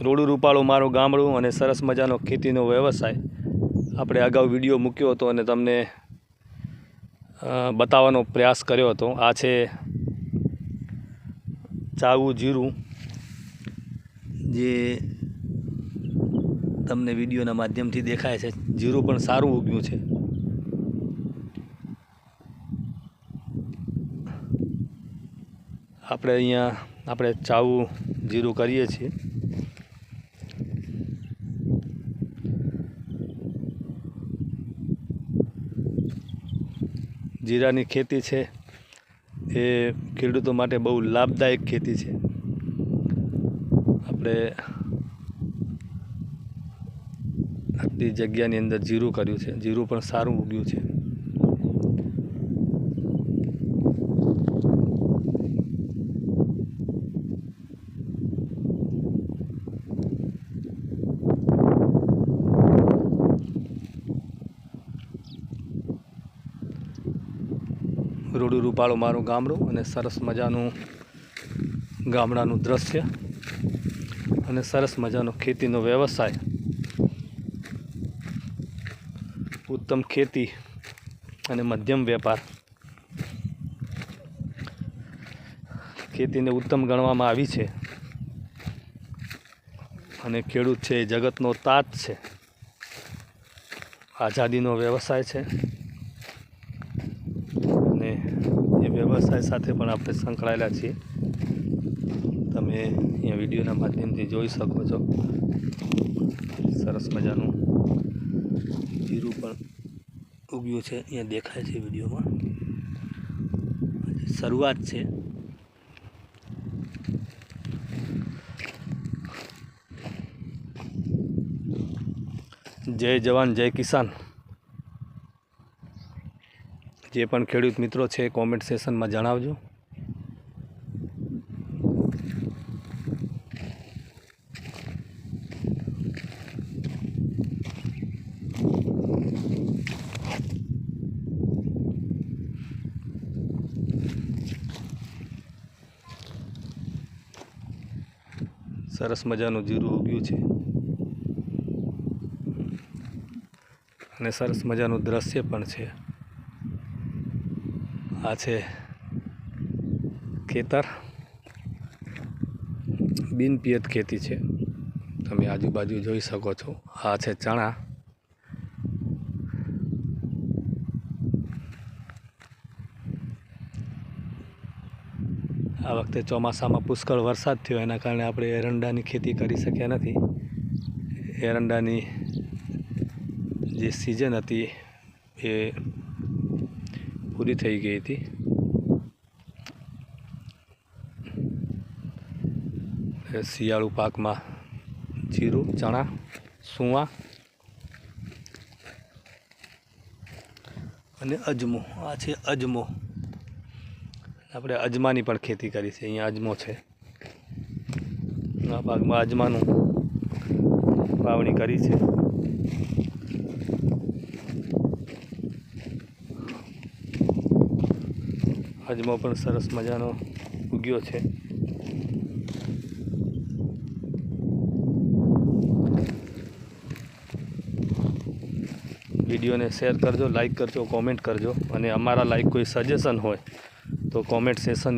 રોડું રૂપાળું મારું ગામડું અને સરસ મજાનો ખેતીનો વ્યવસાય આપણે અગાઉ વિડીયો મૂક્યો હતો અને તમને બતાવવાનો પ્રયાસ કર્યો હતો। આ છે ચાવું જીરું, જે તમને વિડીયોના માધ્યમથી દેખાય છે। જીરું પણ સારું ઉગ્યું છે। આપણે અહીંયા ચાવું જીરું કરીએ છીએ। જીરાની ખેતી છે એ ખેડૂતો માટે બહુ લાભદાયક ખેતી છે। આપણે આટલી જગ્યાની અંદર જીરું કર્યું છે। જીરું પણ સારું ઉગ્યું છે। રોડું રૂપાળું મારું ગામડું અને સરસ મજાનું ગામડાનું દ્રશ્ય અને સરસ મજાનો ખેતીનો વ્યવસાય, ઉત્તમ ખેતી અને મધ્યમ વેપાર। ખેતીને ઉત્તમ ગણવામાં આવી છે અને ખેડૂત છે એ જગતનો તાત છે। આઝાદીનો વ્યવસાય છે અને એ વ્યવસાય સાથે પણ આપણે સંકળાયેલા છીએ। તમે અહીંયા વિડીયોના માધ્યમથી જોઈ શકો છો। સરસ મજાનું જીરું પણ ઉગ્યું છે, અહીંયા દેખાય છે વિડીયોમાં। શરૂઆત છે। જય જવાન જય કિસાન। જે પણ ખેડૂત મિત્રો છે કોમેન્ટ સેશનમાં જણાવજો। સરસ મજાનું જીરું ઉગ્યું છે અને સરસ મજાનું દ્રશ્ય પણ છે। આ છે ખેતર, બિનપિયત ખેતી છે, તમે આજુબાજુ જોઈ શકો છો। આ છે ચણા। આ વખતે ચોમાસામાં પુષ્કળ વરસાદ થયો, એના કારણે આપણે એરંડાની ખેતી કરી શક્યા નથી। એરંડાની જે સિઝન હતી એ પૂરી થઈ ગઈ હતી। શિયાળુ પાકમાં જીરું, ચણા, સુવા અને અજમો। આ છે અજમો। આપણે અજમાની પણ ખેતી કરી છે। અહીંયા અજમો છે, આ ભાગમાં અજમાનું વાવણી કરી છે। અજમો પણ સરસ મજાનો ઉગ્યો છે। વિડીયોને શેર કરજો, લાઈક કરજો, કોમેન્ટ કરજો અને અમારા લાઈક કોઈ સજેશન હોય તો કોમેન્ટ સેશન